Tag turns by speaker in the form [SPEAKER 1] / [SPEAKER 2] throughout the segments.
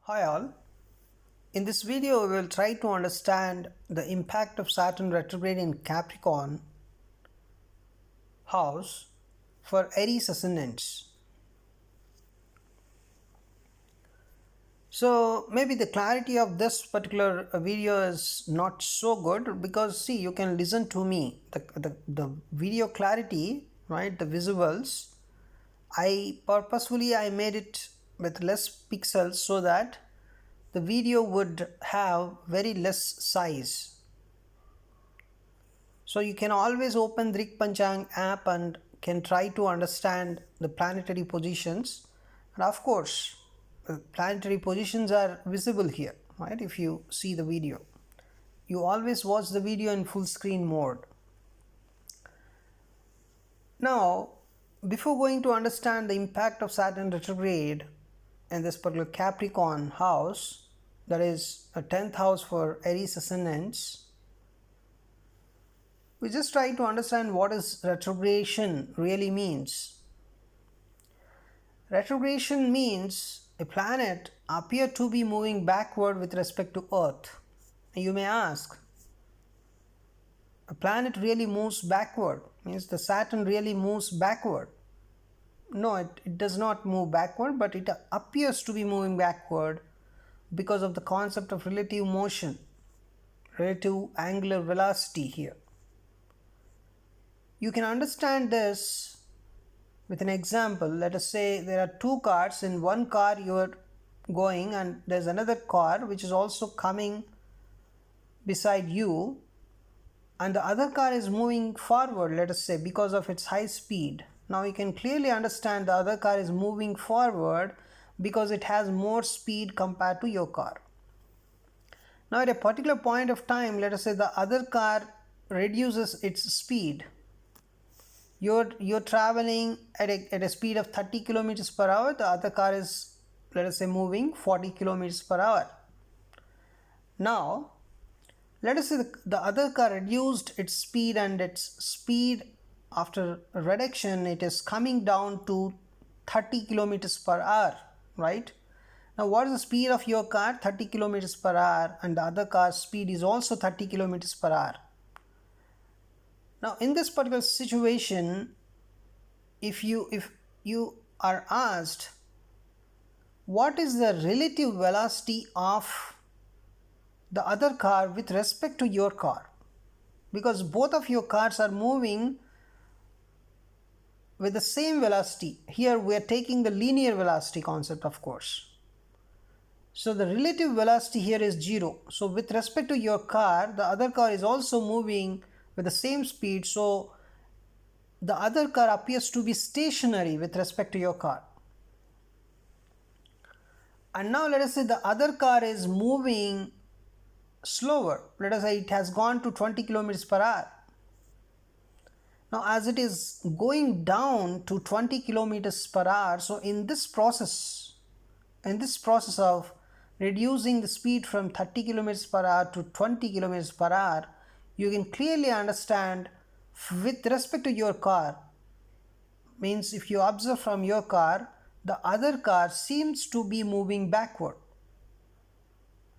[SPEAKER 1] Hi all. In this video we will try to understand the impact of Saturn retrograde in Capricorn house for Aries ascendants. So maybe the clarity of this particular video is not so good because see, you can listen to me. The video clarity, right, the visuals, I made it with less pixels so that the video would have very less size. So you can always open the Rig Panchang app and can try to understand the planetary positions. And of course, planetary positions are visible here, right? If you see the video, you always watch the video in full screen mode. Now, before going to understand the impact of Saturn retrograde in this particular Capricorn house, that is a 10th house for Aries ascendants, we just try to understand what is retrogradation really means. Retrogradation means a planet appear to be moving backward with respect to Earth. You may ask, a planet really moves backward, means the Saturn really moves backward. No, it does not move backward, but it appears to be moving backward because of the concept of relative motion, relative angular velocity here. You can understand this with an example. Let us say there are two cars. In one car you are going and there's another car which is also coming beside you, and the other car is moving forward, let us say, because of its high speed. Now you can clearly understand the other car is moving forward because it has more speed compared to your car. Now at a particular point of time, let us say the other car reduces its speed. You're traveling at a speed of 30 kilometers per hour. The other car is, let us say, moving 40 kilometers per hour. Now let us say the other car reduced its speed, and its speed after reduction it is coming down to 30 kilometers per hour, right? Now what is the speed of your car? 30 kilometers per hour, and the other car's speed is also 30 kilometers per hour. Now in this particular situation, if you are asked what is the relative velocity of the other car with respect to your car, because both of your cars are moving with the same velocity. Here we are taking the linear velocity concept, of course. So the relative velocity here is 0. So with respect to your car, the other car is also moving with the same speed, so the other car appears to be stationary with respect to your car. And now let us say the other car is moving slower. Let us say it has gone to 20 kilometers per hour. Now as it is going down to 20 kilometers per hour, so in this process of reducing the speed from 30 kilometers per hour to 20 kilometers per hour, you can clearly understand with respect to your car, means if you observe from your car, the other car seems to be moving backward.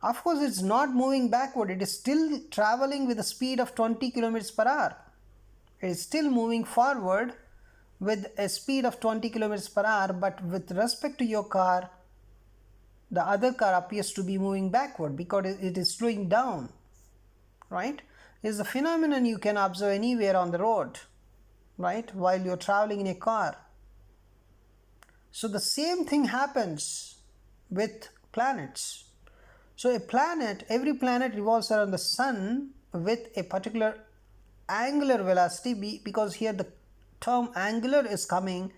[SPEAKER 1] Of course it's not moving backward, it is still traveling with a speed of 20 kilometers per hour. It is still moving forward with a speed of 20 kilometers per hour, but with respect to your car, the other car appears to be moving backward because it is slowing down, right? It is a phenomenon you can observe anywhere on the road, right, while you're traveling in a car. So the same thing happens with planets. So a planet, every planet revolves around the sun with a particular angular velocity, because here the term angular is coming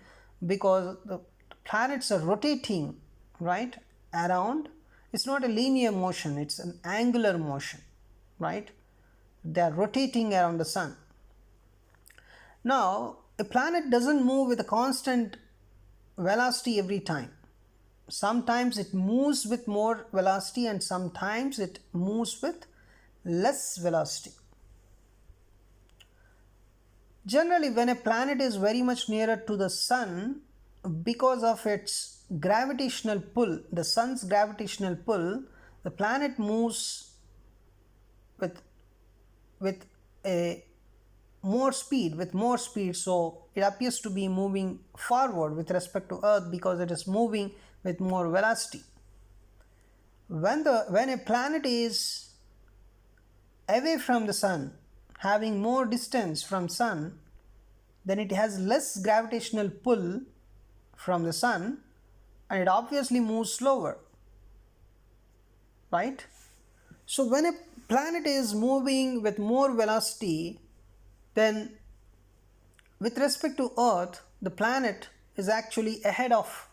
[SPEAKER 1] because the planets are rotating, right, around. It's not a linear motion, it's an angular motion, right? They are rotating around the sun. Now a planet doesn't move with a constant velocity every time. Sometimes it moves with more velocity and sometimes it moves with less velocity. Generally when a planet is very much nearer to the sun, because of its gravitational pull, the sun's gravitational pull, the planet moves with a more speed, so it appears to be moving forward with respect to Earth because it is moving with more velocity. When a planet is away from the sun, having more distance from sun, then it has less gravitational pull from the sun and it obviously moves slower, right? So when a planet is moving with more velocity, then with respect to Earth, the planet is actually ahead of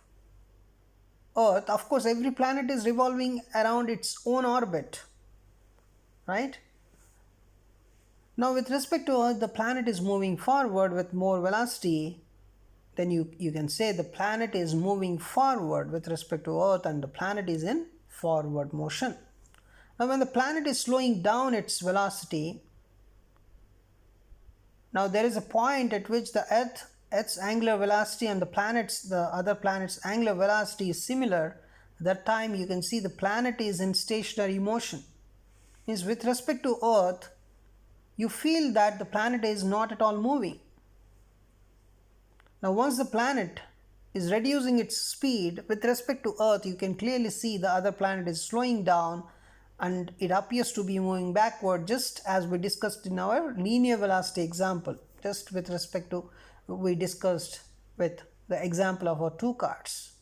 [SPEAKER 1] Earth. Of course, every planet is revolving around its own orbit, right? Now with respect to Earth, the planet is moving forward with more velocity. Then you can say the planet is moving forward with respect to Earth and the planet is in forward motion. Now when the planet is slowing down its velocity, now there is a point at which the Earth's angular velocity and the other planet's angular velocity is similar. At that time you can see the planet is in stationary motion. Means with respect to Earth, you feel that the planet is not at all moving. Now once the planet is reducing its speed with respect to Earth, you can clearly see the other planet is slowing down and it appears to be moving backward, just as we discussed in our linear velocity example, just with respect to we discussed with the example of our two cards.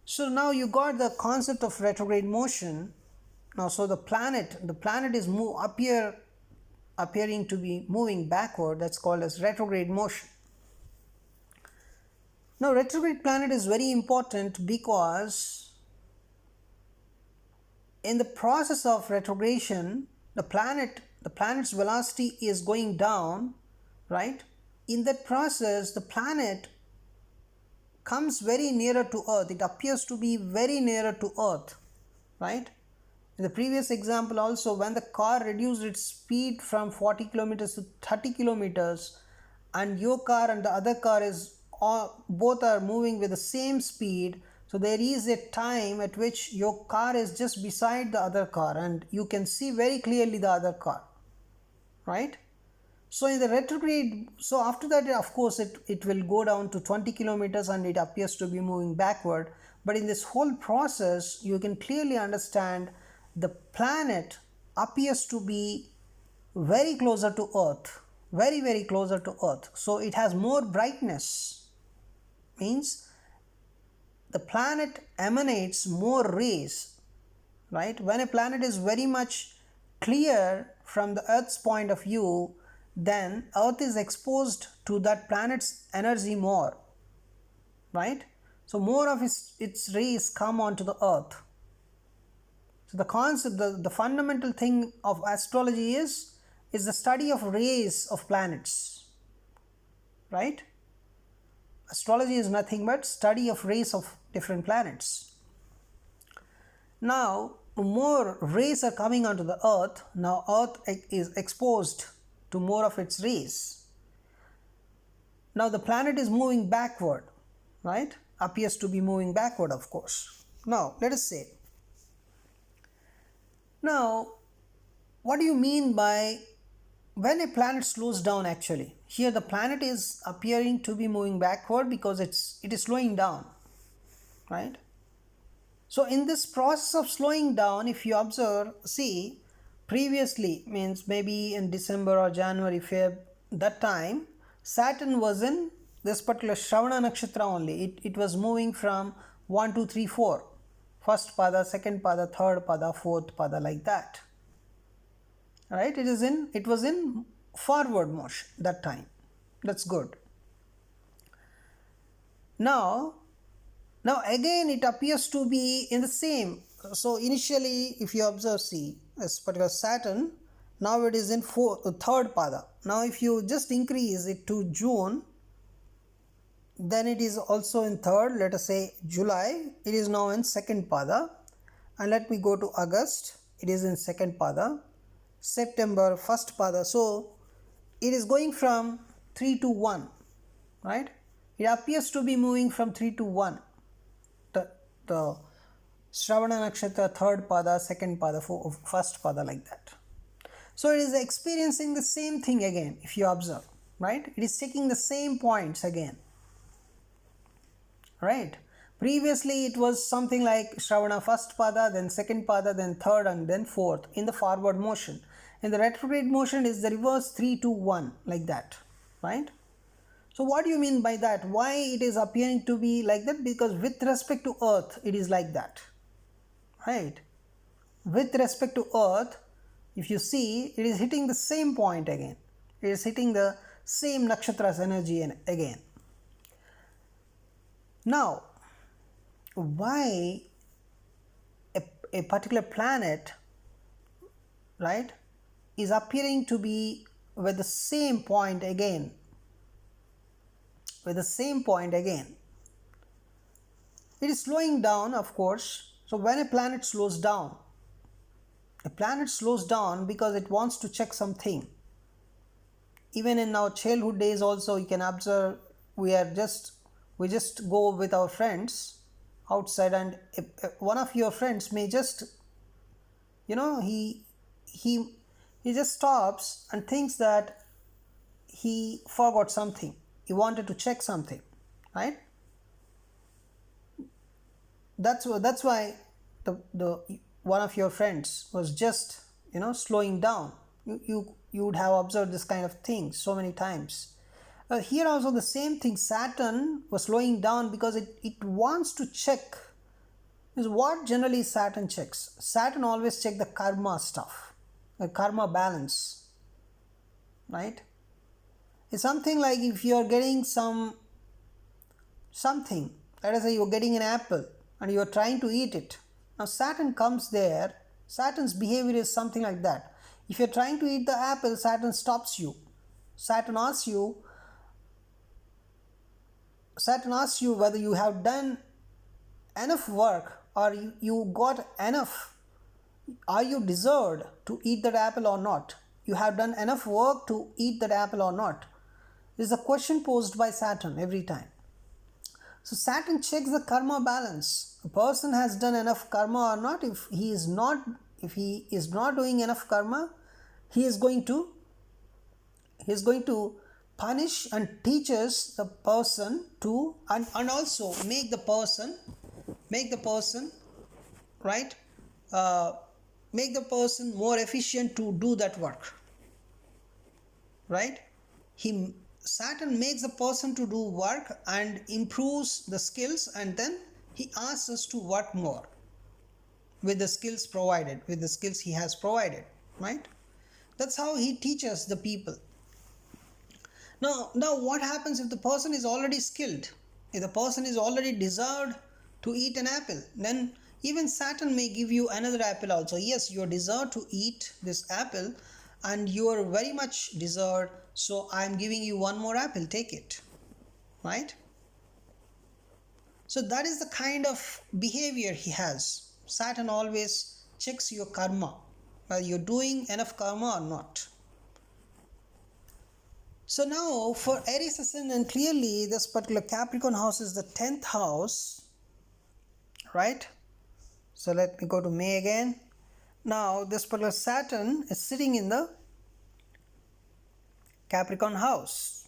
[SPEAKER 1] So now you got the concept of retrograde motion. Now so the planet is appearing to be moving backward. That's called as retrograde motion. Now retrograde planet is very important because in the process of retrogression, the planet's velocity is going down, right? In that process, the planet comes very nearer to Earth. It appears to be very nearer to Earth, right? In the previous example also, when the car reduced its speed from 40 kilometers to 30 kilometers and your car and the other car both are moving with the same speed, so there is a time at which your car is just beside the other car and you can see very clearly the other car, right? So in the retrograde, so after that of course it will go down to 20 kilometers and it appears to be moving backward. But in this whole process you can clearly understand the planet appears to be very closer to Earth, very closer to Earth. So it has more brightness, means the planet emanates more rays, right? When a planet is very much clear from the Earth's point of view, then Earth is exposed to that planet's energy more, right? So more of its rays come onto the Earth. So the concept, the fundamental thing of astrology is the study of rays of planets, right? Astrology is nothing but study of rays of different planets. Now more rays are coming onto the Earth. Now Earth is exposed to more of its rays. Now the planet is moving backward, right? Appears to be moving backward, of course. Now let us say, now what do you mean by when a planet slows down? Actually here the planet is appearing to be moving backward because it is slowing down, right? So in this process of slowing down, if you observe, see, previously, means maybe in December or January, Feb, that time Saturn was in this particular Shravana nakshatra only. It was moving from 1, 2, 3, 4, first pada, second pada, third pada, fourth pada, like that, right? It was in forward motion that time. That's good. Now again it appears to be in the same. So initially if you observe, see, this particular Saturn, now it is in third pada. Now if you just increase it to June, then it is also in third. Let us say July, it is now in second pada, and let me go to August, it is in second pada, September first pada. So it is going from 3 to 1, right? It appears to be moving from 3 to 1. the Shravana Nakshatra, third pada, second pada, first pada, like that. So it is experiencing the same thing again, if you observe, right? It is taking the same points again, right? Previously it was something like Shravana first pada, then second pada, then third, and then fourth in the forward motion. In the retrograde motion is the reverse 3, 2, 1, like that, right? So what do you mean by that? Why it is appearing to be like that? Because with respect to Earth, it is like that, right? With respect to Earth, if you see, it is hitting the same point again. It is hitting the same nakshatra's energy again. Now, why a particular planet, right, is appearing to be with the same point again? With the same point again. It is slowing down, of course. So when a planet slows down because it wants to check something. Even in our childhood days also, you can observe we just go with our friends outside, and if one of your friends may just, he just stops and thinks that he forgot something. He wanted to check something, right? That's why the one of your friends was just slowing down. You would have observed this kind of thing so many times. Here also the same thing. Saturn was slowing down because it wants to check. Is what generally Saturn checks. Saturn always check the karma stuff, the karma balance, right? It's something like if you are getting something, let us say you're getting an apple and you are trying to eat it. Now Saturn comes there. Saturn's behavior is something like that. If you're trying to eat the apple, Saturn stops you. Saturn asks you whether you have done enough work, or you got enough. Are you deserved to eat that apple or not? You have done enough work to eat that apple or not? This is a question posed by Saturn every time. So Saturn checks the karma balance. A person has done enough karma or not. If he is not doing enough karma, he is going to punish and teaches the person to and also make the person right, make the person more efficient to do that work, right? Saturn makes the person to do work and improves the skills, and then he asks us to work more with the skills provided, with the skills he has provided, right? That's how he teaches the people. Now what happens if the person is already skilled? If the person is already deserved to eat an apple, then even Saturn may give you another apple also. Yes, you are deserved to eat this apple and you are very much deserved, so I am giving you one more apple, take it, right? So that is the kind of behavior he has. Saturn always checks your karma, whether you're doing enough karma or not. So now for Aries ascendant, clearly this particular Capricorn house is the 10th house, right? So let me go to May again. Now this particular Saturn is sitting in the Capricorn house.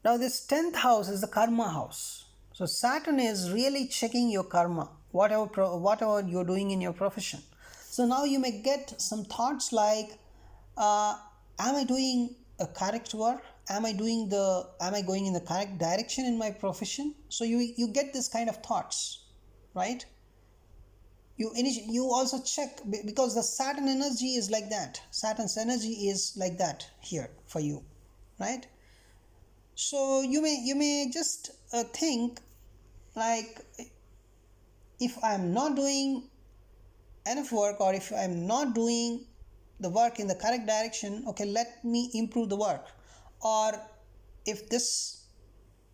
[SPEAKER 1] Now this 10th house is the karma house. So Saturn is really checking your karma, whatever you're doing in your profession. So now you may get some thoughts like, am I doing a correct work? Am I going in the correct direction in my profession? So you get this kind of thoughts, right? You also check, because the Saturn energy is like that. Saturn's energy is like that here for you, right? So you may just think like, if I'm not doing enough work, or if I'm not doing the work in the correct direction, okay, let me improve the work. Or if this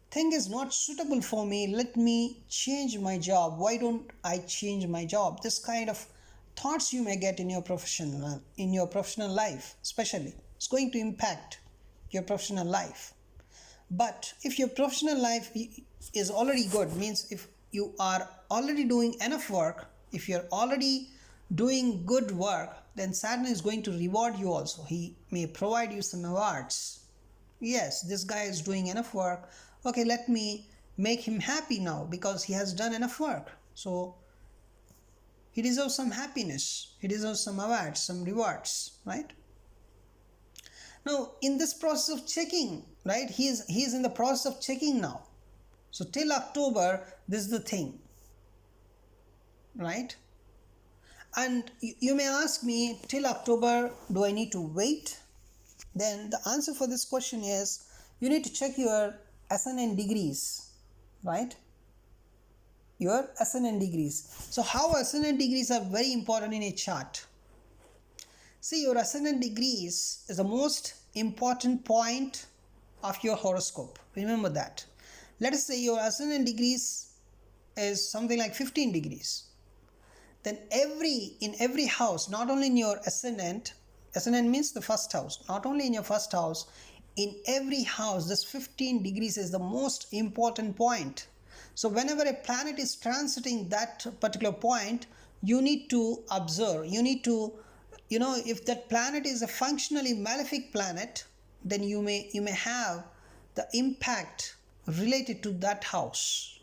[SPEAKER 1] thing is not suitable for me, let me change my job. Why don't I change my job? This kind of thoughts you may get in your professional life, especially it's going to impact your professional life. But if your professional life is already good, means if you are already doing enough work, if you're already doing good work, then Saturn is going to reward you also. He may provide you some awards. Yes, this guy is doing enough work. Okay, let me make him happy now because he has done enough work. So he deserves some happiness. He deserves some awards, some rewards, right? Now, in this process of checking, right, he is in the process of checking now. So till October, this is the thing, right? And you may ask me, till October, do I need to wait? Then the answer for this question is, you need to check your ascendant degrees, right? Your ascendant degrees. So how ascendant degrees are very important in a chart. See, your ascendant degrees is the most important point of your horoscope. Remember that. Let us say your ascendant degrees is something like 15 degrees. Then in every house, not only in your ascendant means the first house, not only in your first house, in every house, this 15 degrees is the most important point. So whenever a planet is transiting that particular point, you need to observe, you need to, if that planet is a functionally malefic planet, then you may have the impact related to that house,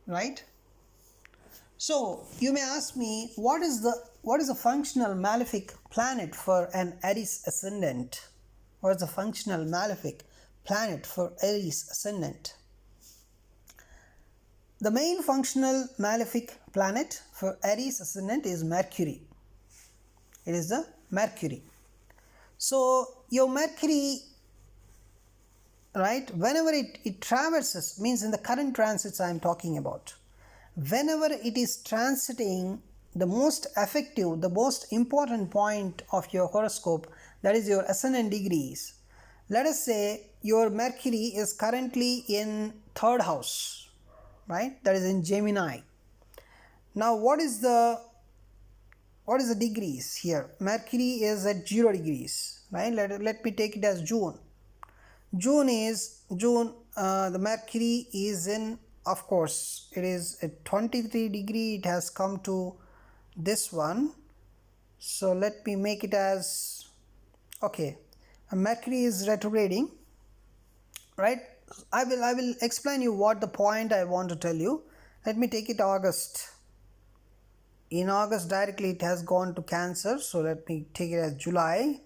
[SPEAKER 1] right? So you may ask me, what is a functional malefic planet for an Aries ascendant? What is a functional malefic planet for Aries ascendant? The main functional malefic planet for Aries ascendant is Mercury. It is the Mercury. So your Mercury, right, whenever it traverses, means in the current transits I am talking about, whenever it is transiting the most effective, the most important point of your horoscope, that is your ascendant degrees. Let us say your Mercury is currently in third house, right? That is in Gemini. Now what is the degrees here? Mercury is at 0 degrees, right? Let me take it as June. The Mercury is in, of course, it is at 23 degree. It has come to this one. So let me make it as, okay, Mercury is retrograding, right? I will explain you what the point I want to tell you. Let me take it August. In August directly it has gone to Cancer. So let me take it as July.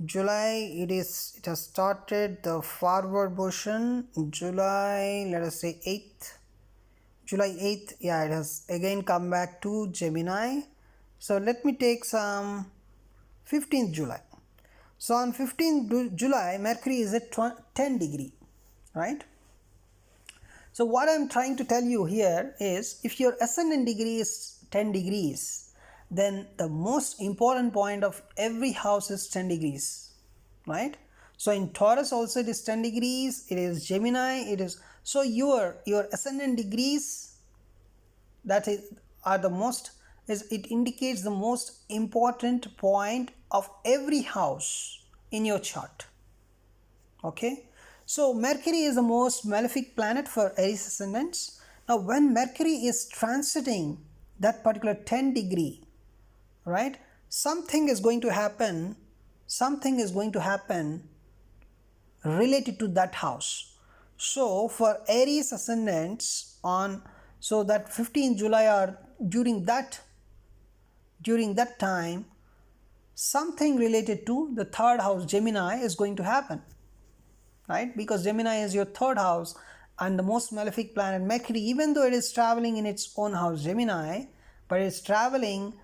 [SPEAKER 1] It has started the forward motion. July, let us say 8th. July 8th, yeah, it has again come back to Gemini. So let me take some 15th July. So on 15th July, Mercury is at 10 degree, right? So what I'm trying to tell you here is, if your ascendant degree is 10 degrees, then the most important point of every house is 10 degrees, right? So in Taurus also it is 10 degrees, it is Gemini, it is, so your ascendant degrees, that is it indicates the most important point of every house in your chart. Okay, so Mercury is the most malefic planet for Aries ascendants. Now when Mercury is transiting that particular 10 degree, right, something is going to happen related to that house. So for Aries ascendants so that 15th July or during that time, something related to the third house Gemini is going to happen, right? Because Gemini is your third house and the most malefic planet Mercury, even though it is traveling in its own house Gemini, but it's traveling,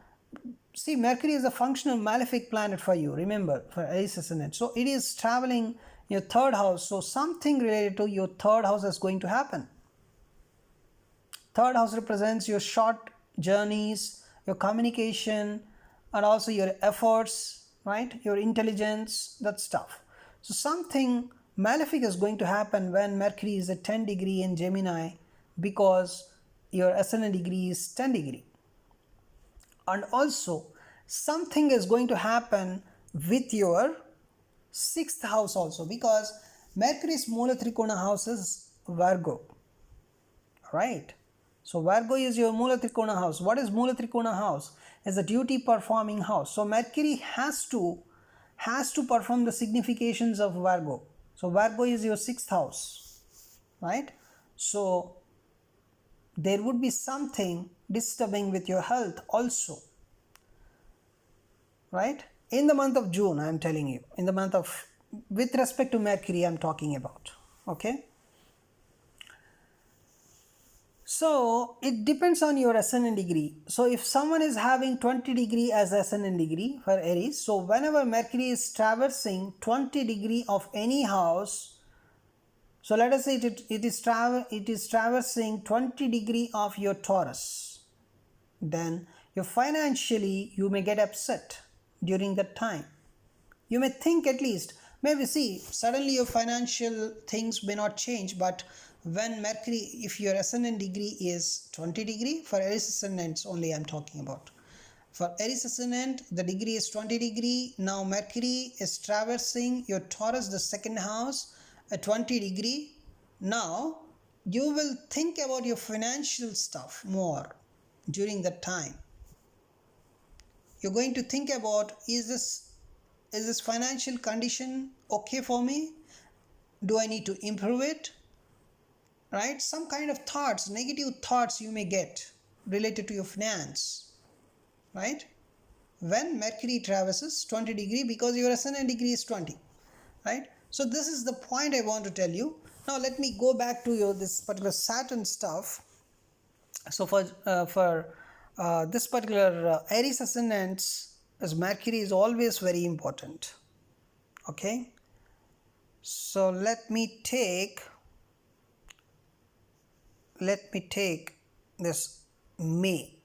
[SPEAKER 1] see, Mercury is a functional malefic planet for you, remember, for Aries ascendant. So it is traveling in your third house, so something related to your third house is going to happen. Third house represents your short journeys, your communication, and also your efforts, right? Your intelligence, that stuff. So something malefic is going to happen when Mercury is at 10 degree in Gemini, because your ascendant degree is 10 degree. And also something is going to happen with your 6th house also, because Mercury's Mula Trikona house is Virgo, right? So Virgo is your Mula Trikona house. What is Mula Trikona house? It's a duty performing house. So Mercury has to perform the significations of Virgo. So Virgo is your 6th house, right? So there would be something disturbing with your health also, right? In the month of June, I am telling you, in the month of, with respect to Mercury, I am talking about, okay? So it depends on your ascendant degree. So if someone is having 20 degree as ascendant degree for Aries, so whenever Mercury is traversing 20 degree of any house, so let us say it is traversing 20 degree of your Taurus, then financially you may get upset during that time. You may think, at least, maybe see, suddenly your financial things may not change, but when Mercury, if your ascendant degree is 20 degree, for Aries ascendants only I am talking about. For Aries ascendant, the degree is 20 degree. Now Mercury is traversing your Taurus, the 2nd house, at 20 degree. Now you will think about your financial stuff more during that time. You're going to think about, is this financial condition okay for me? Do I need to improve it? Right? Some kind of thoughts, negative thoughts you may get related to your finance, right? When Mercury traverses 20 degree, because your ascendant degree is 20, right? So this is the point I want to tell you. Now let me go back to this particular Saturn stuff. So for this particular Aries ascendants, as Mercury is always very important, okay? So let me take this May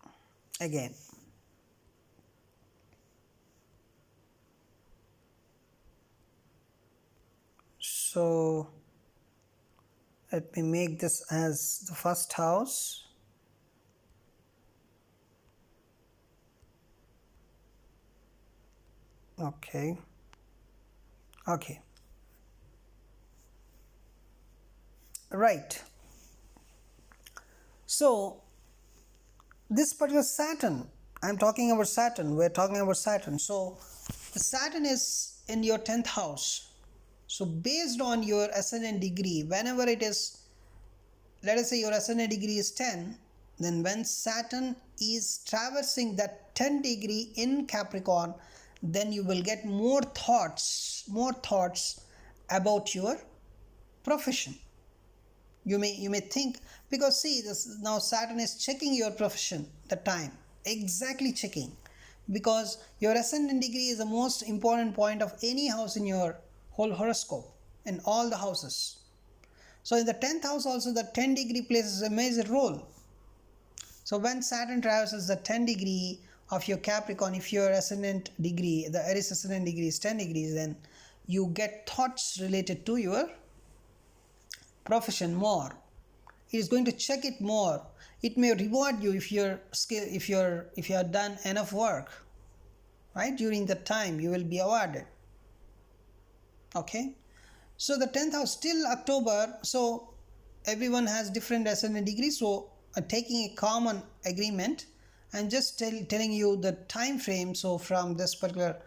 [SPEAKER 1] again. So let me make this as the 1st house. Okay. Right. So this particular Saturn, I'm talking about Saturn, we're talking about Saturn. So the Saturn is in your 10th house. So based on your ascendant degree, whenever it is, let us say your ascendant degree is 10, then when Saturn is traversing that 10 degree in Capricorn, then you will get more thoughts about your profession. You may think, because see, this now Saturn is checking your profession, the time, exactly checking, because your ascendant degree is the most important point of any house in your whole horoscope, in all the houses. So in the 10th house also, the 10 degree plays a major role. So when Saturn traverses the 10 degree of your Capricorn, if your ascendant degree, the Aries ascendant degree is 10 degrees, then you get thoughts related to your profession more. It is going to check it more. It may reward you if you have done enough work, right? During the time you will be awarded. Okay, so the 10th house till October, so everyone has different ascendant degrees, so taking a common agreement and just telling you the time frame. So from this particular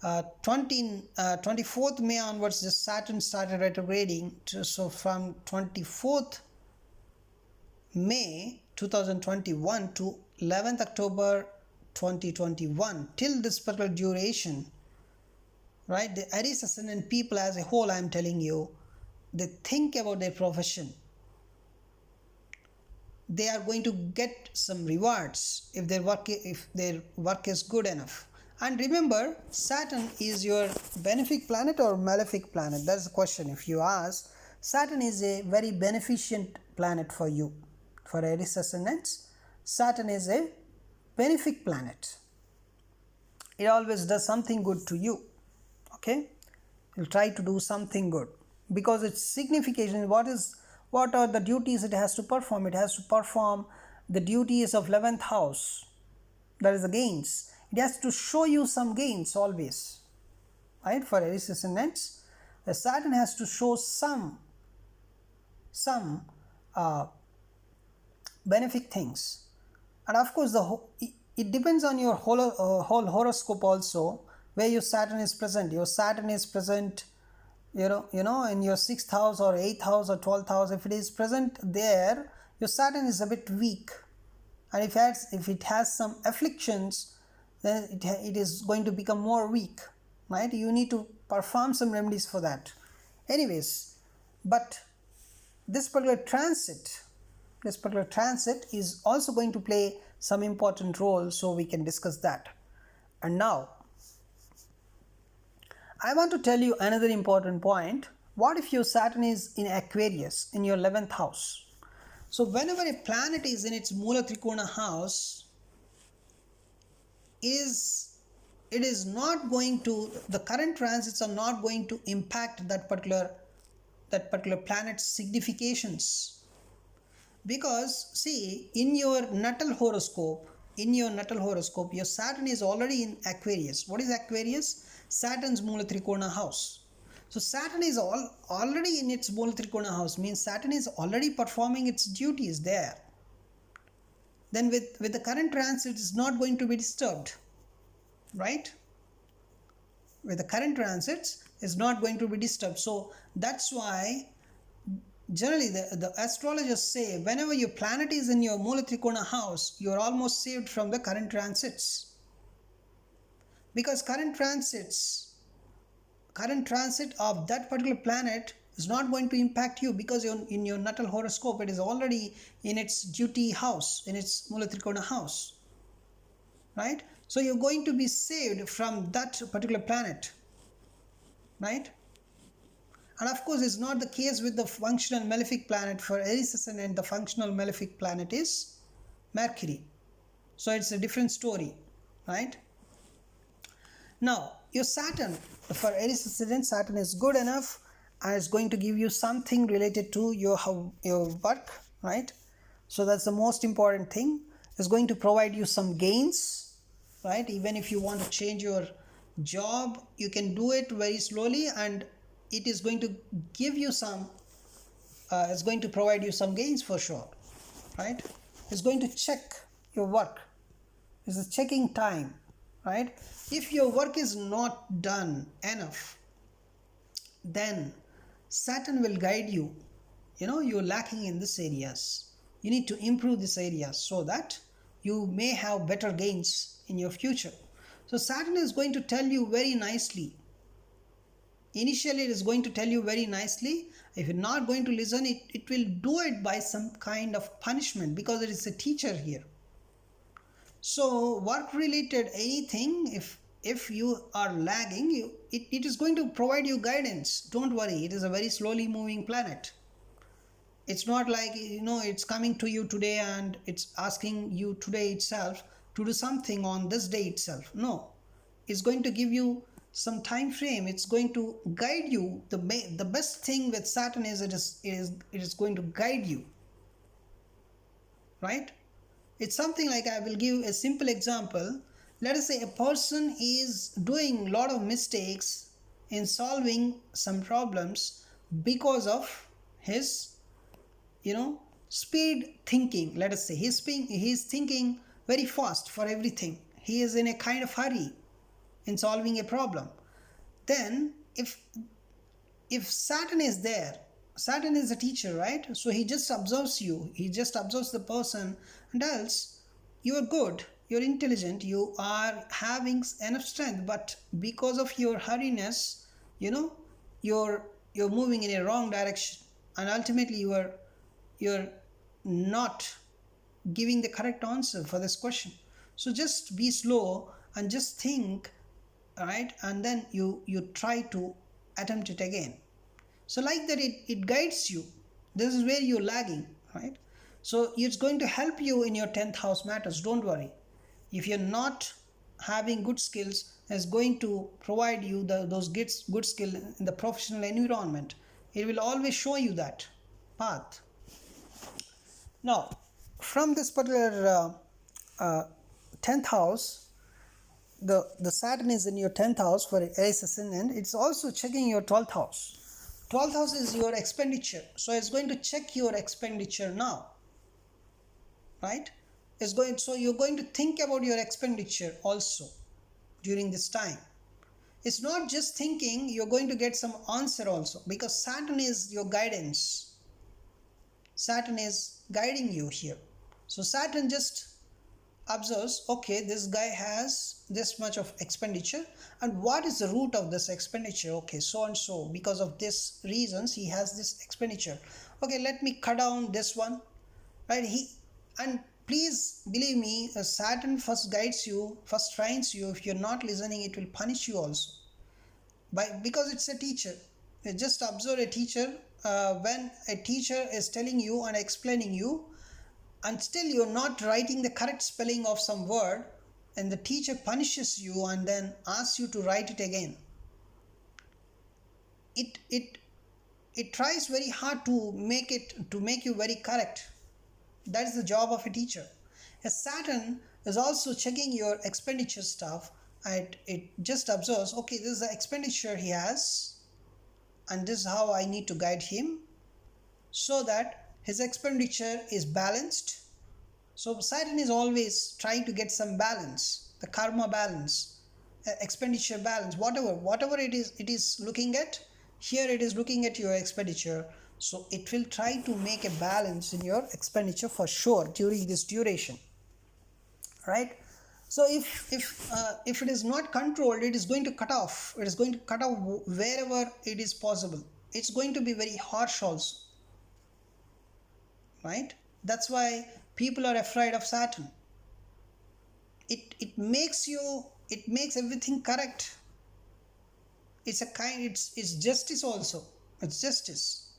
[SPEAKER 1] 24th May onwards, the Saturn started retrograding. So from 24th May 2021 to 11th October 2021, till this particular duration, right? The Aries ascendant people as a whole, I am telling you, they think about their profession. They are going to get some rewards if their work is good enough. And remember, Saturn is your benefic planet or malefic planet. That's the question. If you ask, Saturn is a very beneficent planet for you. For Aries ascendants, Saturn is a benefic planet. It always does something good to you. Okay, you'll try to do something good because its signification, what are the duties it has to perform? It has to perform the duties of 11th house, that is the gains. It has to show you some gains always, right? For Aries ascendants, the Saturn has to show some uh, benefic things. And of course it depends on your whole horoscope also, where your Saturn is present. Your Saturn is present, in your 6th house or 8th house or 12th house. If it is present there, your Saturn is a bit weak, and if it has some afflictions, then it is going to become more weak, right? You need to perform some remedies for that. Anyways, but this particular transit is also going to play some important role, so we can discuss that. And now I want to tell you another important point. What if your Saturn is in Aquarius in your 11th house? So whenever a planet is in its Mula Trikona house, it is not going to, the current transits are not going to impact that particular planet's significations. Because see, in your natal horoscope, your Saturn is already in Aquarius. What is Aquarius? Saturn's Mula Trikona house. So Saturn is already in its Mula Trikona house, means Saturn is already performing its duties there. Then with the current transit, it's not going to be disturbed, right? With the current transits, it's not going to be disturbed. So that's why generally the astrologers say whenever your planet is in your Mula Trikona house, you are almost saved from the current transits. Because current transit of that particular planet is not going to impact you, because in your natal horoscope it is already in its duty house, in its Mula Trikona house, right? So you're going to be saved from that particular planet, right? And of course, it's not the case with the functional malefic planet. For Aries ascendant, the functional malefic planet is Mercury. So it's a different story, right? Now, your Saturn, for Aries ascendant, Saturn is good enough and it's going to give you something related to your work, right? So that's the most important thing. It's going to provide you some gains, right? Even if you want to change your job, you can do it very slowly, and it is going to give you it's going to provide you some gains for sure, right? It's going to check your work. It's a checking time, right? If your work is not done enough, then Saturn will guide you. You're lacking in these areas. You need to improve these areas so that you may have better gains in your future. So Saturn is going to tell you very nicely. Initially, it is going to tell you very nicely. If you're not going to listen, it will do it by some kind of punishment, because it is a teacher here. So work related anything, if you are lagging, it is going to provide you guidance. Don't worry, it is a very slowly moving planet. It's not like it's coming to you today and it's asking you today itself to do something on this day itself. No, it's going to give you some time frame. It's going to guide you. The best thing with Saturn is it is going to guide you, right? It's something like, I will give a simple example. Let us say a person is doing a lot of mistakes in solving some problems because of his speed thinking. Let us say he's thinking very fast for everything. He is in a kind of hurry in solving a problem. Then if Saturn is there, Saturn is a teacher, right? So he just observes you, he just observes the person, and else you are good, you're intelligent, you are having enough strength, but because of your hurriness, you're moving in a wrong direction, and ultimately you're not giving the correct answer for this question. So just be slow and just think, right? And then you try to attempt it again. So like that, it guides you. This is where you're lagging, right? So it's going to help you in your 10th house matters. Don't worry. If you're not having good skills, it's going to provide you those good skill in the professional environment. It will always show you that path. Now, from this particular 10th house, the Saturn is in your 10th house for Aries ascendant. It's also checking your 12th house. 12th house is your expenditure, so it's going to check your expenditure now, right? So you're going to think about your expenditure also during this time. It's not just thinking, you're going to get some answer also, because Saturn is your guidance. Saturn is guiding you here. So Saturn just observes, okay, this guy has this much of expenditure, and what is the root of this expenditure? Okay, so and so, because of this reasons he has this expenditure. Okay, let me cut down this one, right? And please believe me, Saturn first guides you, first trains you. If you're not listening, it will punish you also, because it's a teacher. You just observe a teacher. When a teacher is telling you and explaining you, and still you're not writing the correct spelling of some word, and the teacher punishes you and then asks you to write it again. It tries very hard to make you very correct. That is the job of a teacher. A Saturn is also checking your expenditure stuff, and it just observes, okay, this is the expenditure he has, and this is how I need to guide him so that his expenditure is balanced. So Saturn is always trying to get some balance, the karma balance, expenditure balance, whatever it is looking at. Here it is looking at your expenditure, so it will try to make a balance in your expenditure for sure during this duration, right? So if it is not controlled, it is going to cut off. It is going to cut off wherever it is possible. It's going to be very harsh also, right? That's why people are afraid of Saturn. It makes everything correct. It's justice also. It's justice,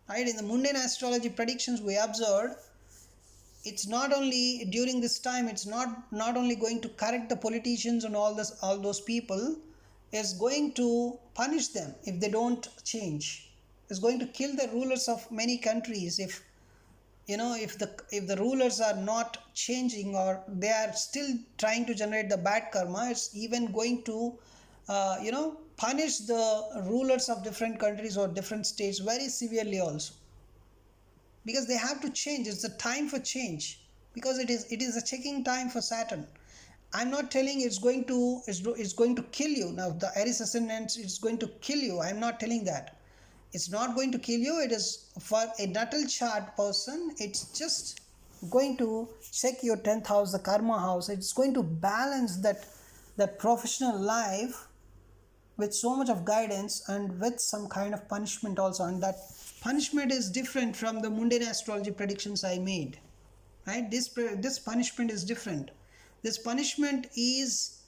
[SPEAKER 1] right? In the mundane astrology predictions we observed, it's not only during this time, it's not only going to correct the politicians and all those people. It's going to punish them if they don't change. It's going to kill the rulers of many countries if the rulers are not changing, or they are still trying to generate the bad karma. It's even going to punish the rulers of different countries or different states very severely also, because they have to change. It's the time for change, because it is a checking time for Saturn. I'm not telling it's going to kill you. Now the Aries ascendant is going to kill you. I'm not telling that. It's not going to kill you. It is for a natal chart person. It's just going to check your 10th house, the karma house. It's going to balance that professional life with so much of guidance and with some kind of punishment also. And that punishment is different from the mundane astrology predictions I made, right? This punishment is different. This punishment is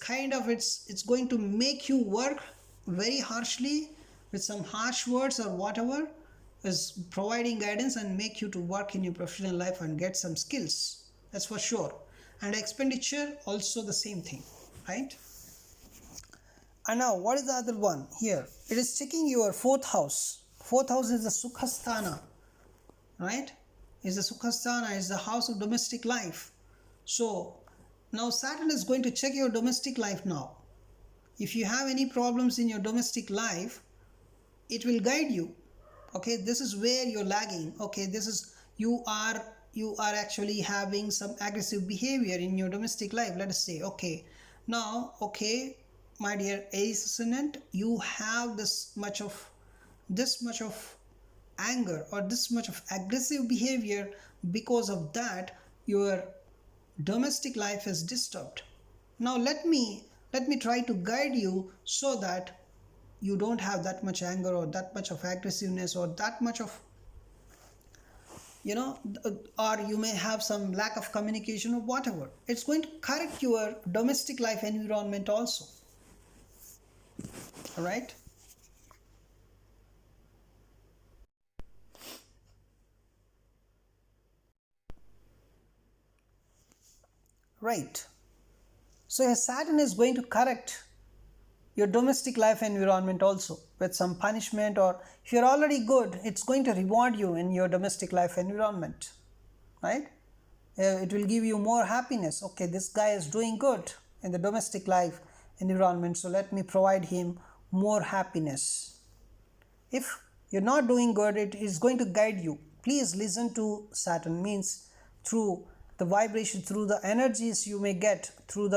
[SPEAKER 1] kind of, it's going to make you work very harshly with some harsh words or whatever, is providing guidance and make you to work in your professional life and get some skills. That's for sure. And expenditure also the same thing, right? And now what is the other one here? It is checking your 4th house. 4th house is the Sukhasthana, right? Is the Sukhasthana, is the house of domestic life. So now Saturn is going to check your domestic life now. If you have any problems in your domestic life, it will guide you. Okay, this is where you're lagging. Okay, this is, you are actually having some aggressive behavior in your domestic life. Let us say, okay, now, okay, my dear Aries ascendant, you have this much of anger or this much of aggressive behavior. Because of that, your domestic life is disturbed. Now let me try to guide you so that you don't have that much anger or that much of aggressiveness or that much of, or you may have some lack of communication or whatever. It's going to correct your domestic life environment also. All right? Right. So Saturn is going to correct your domestic life environment also with some punishment, or if you're already good, it's going to reward you in your domestic life environment, right? It will give you more happiness. Okay, this guy is doing good in the domestic life environment, so let me provide him more happiness. If you're not doing good, it is going to guide you. Please listen to Saturn, means through the vibration, through the energies you may get, through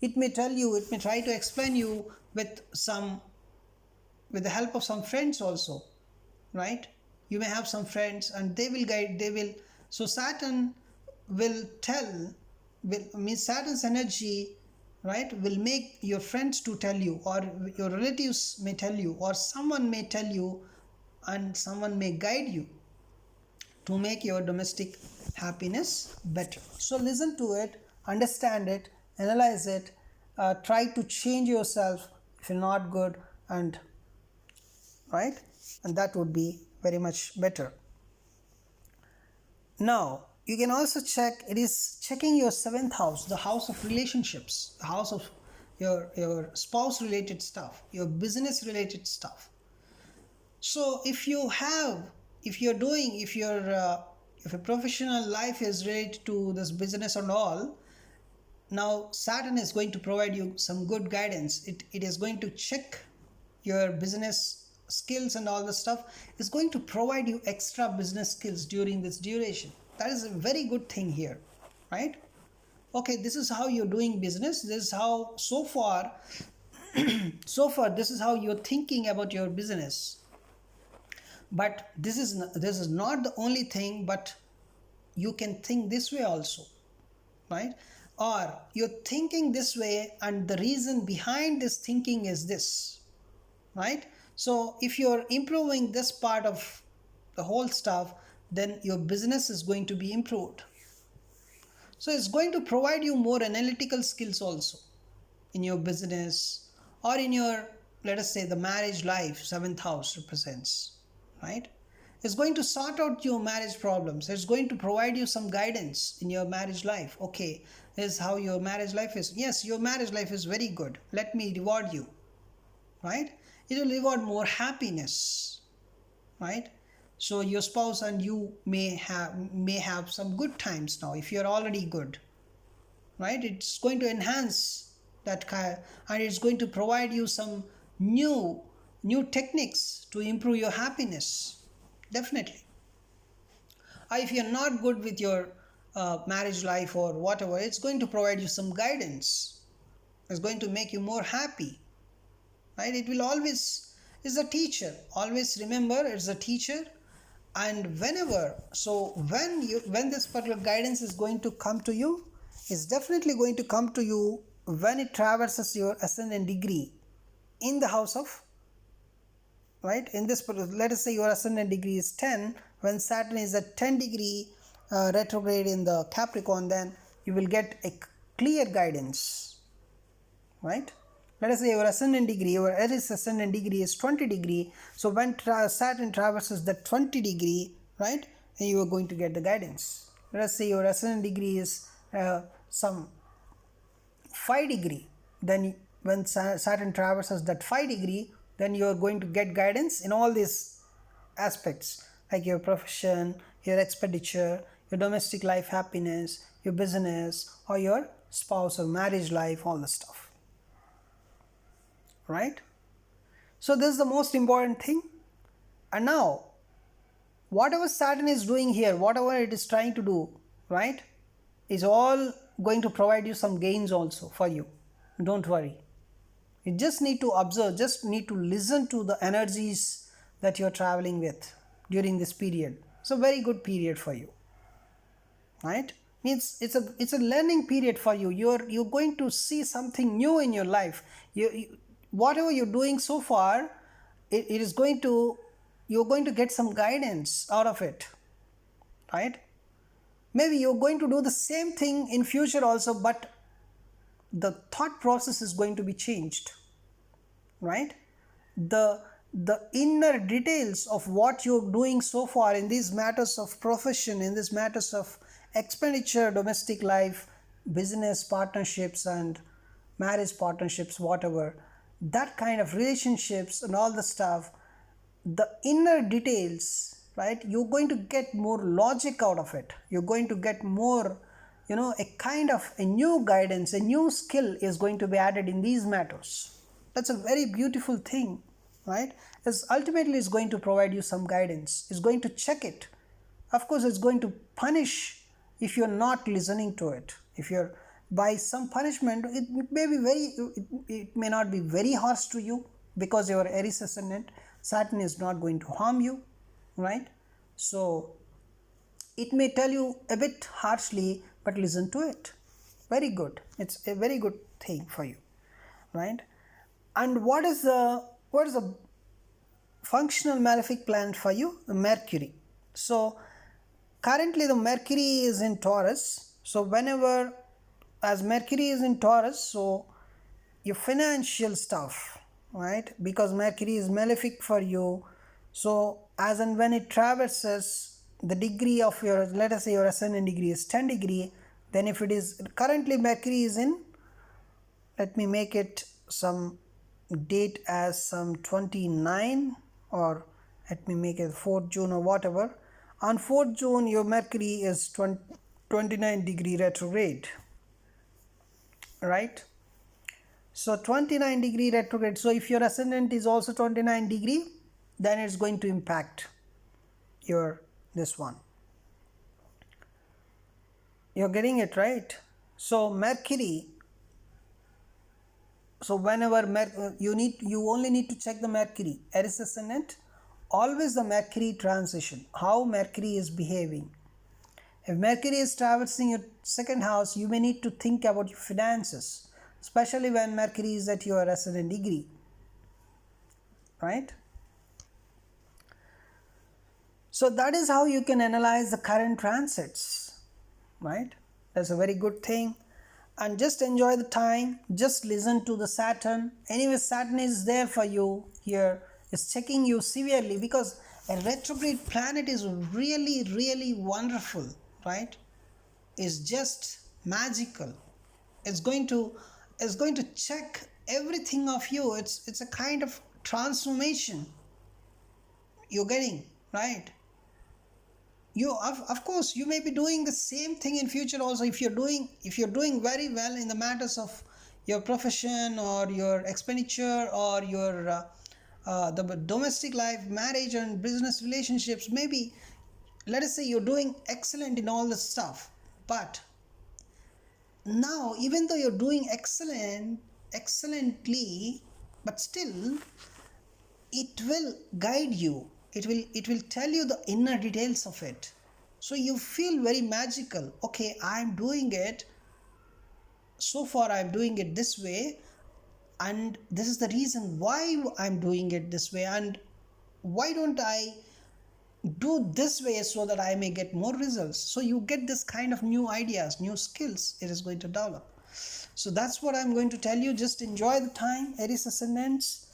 [SPEAKER 1] it may tell you, it may try to explain you with the help of some friends also, right? You may have some friends and they will guide, they will. So Saturn will tell, will means Saturn's energy, right, will make your friends to tell you, or your relatives may tell you, or someone may tell you, and someone may guide you to make your domestic happiness better. So listen to it, understand it, analyze it, try to change yourself if you're not good, and right, and that would be very much better. Now you can also check, it is checking your seventh house, the house of relationships, the house of your spouse related stuff, your business related stuff. So if you have, if you're doing, if your professional life is related to this business and all, now Saturn is going to provide you some good guidance. It is going to check your business skills and all the stuff. It's going to provide you extra business skills during this duration. That is a very good thing here, right? Okay, this is how you're doing business. This is how so far this is how you're thinking about your business. But this is not the only thing, but you can think this way also, right? Or you're thinking this way and the reason behind this thinking is this, right? So if you're improving this part of the whole stuff, then your business is going to be improved. So it's going to provide you more analytical skills also in your business, or in your, let us say, the marriage life, seventh house represents, right? It's going to sort out your marriage problems. It's going to provide you some guidance in your marriage life. Okay, this is how your marriage life is. Yes, your marriage life is very good. Let me reward you, right? It will reward more happiness, right? So your spouse and you may have some good times now if you're already good, right? It's going to enhance that kind, and it's going to provide you some new techniques to improve your happiness, definitely. Or if you're not good with your marriage life or whatever, it's going to provide you some guidance. It's going to make you more happy, right? It will always is a teacher. Always remember, it's a teacher. And whenever, so when this particular guidance is going to come to you, it's definitely going to come to you when it traverses your ascendant degree in the house of, right, in this, let us say your ascendant degree is 10. When Saturn is at 10 degree retrograde in the Capricorn, then you will get a clear guidance, right? Let us say your ascendant degree, your Aries ascendant degree is 20 degree. So when Saturn traverses the 20 degree, right, then you are going to get the guidance. Let us say your ascendant degree is some 5 degree. Then when Saturn traverses that 5 degree, then you are going to get guidance in all these aspects, like your profession, your expenditure, your domestic life happiness, your business, or your spouse or marriage life, all the stuff. Right? So this is the most important thing. And now, whatever Saturn is doing here, whatever it is trying to do, right, is all going to provide you some gains also for you. Don't worry. You just need to observe, just need to listen to the energies that you're traveling with during this period. It's a very good period for you, right? Means it's a learning period for you. You're going to see something new in your life. Whatever you're doing so far, it is going to, you're going to get some guidance out of it, right? Maybe you're going to do the same thing in future also, but the thought process is going to be changed, right? The inner details of what you're doing so far in these matters of profession, in these matters of expenditure, domestic life, business partnerships and marriage partnerships, whatever, that kind of relationships and all the stuff, the inner details, right, you're going to get more logic out of it. You're going to get more, a kind of a new guidance, a new skill is going to be added in these matters. That's a very beautiful thing, right? Is ultimately is going to provide you some guidance, is going to check it. Of course, it's going to punish if you're not listening to it. If you're by some punishment, it may be it may not be very harsh to you because you're Aries ascendant. Saturn is not going to harm you, right? So it may tell you a bit harshly, but listen to it. Very good. It's a very good thing for you, right? And what is the functional malefic planet for you? The Mercury. So currently the Mercury is in Taurus. So whenever as Mercury is in Taurus, so your financial stuff, right? Because Mercury is malefic for you. So as and when it traverses the degree of your, let us say your ascendant degree is 10 degree, then if it is currently Mercury is in, let me make it some date as some 29, or let me make it 4th June or whatever. On 4th June your Mercury is 29 degree retrograde, right? So 29 degree retrograde. So if your ascendant is also 29 degree, then it's going to impact your this one. You're getting it, right? So Mercury, so whenever you only need to check the Mercury, Aries ascendant, always the Mercury transition, how Mercury is behaving. If Mercury is traversing your second house, you may need to think about your finances, especially when Mercury is at your ascendant degree, right? So that is how you can analyze the current transits, right? That's a very good thing. And just enjoy the time, just listen to the Saturn. Anyway, Saturn is there for you here, is checking you severely, because a retrograde planet is really wonderful, right? It's just magical. It's going to check everything of you. It's a kind of transformation you're getting, right? You of course you may be doing the same thing in future also. If you're doing very well in the matters of your profession or your expenditure or your the domestic life, marriage and business relationships, maybe let us say you're doing excellent in all this stuff. But now, even though you're doing excellently, but still it will guide you, it will tell you the inner details of it, so you feel very magical. Okay, I'm doing it, so far I'm doing it this way, and this is the reason why I'm doing it this way, and why don't I do this way so that I may get more results. So you get this kind of new ideas, new skills it is going to develop. So that's what I'm going to tell you. Just enjoy the time, Aries ascendants.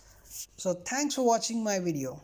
[SPEAKER 1] So thanks for watching my video.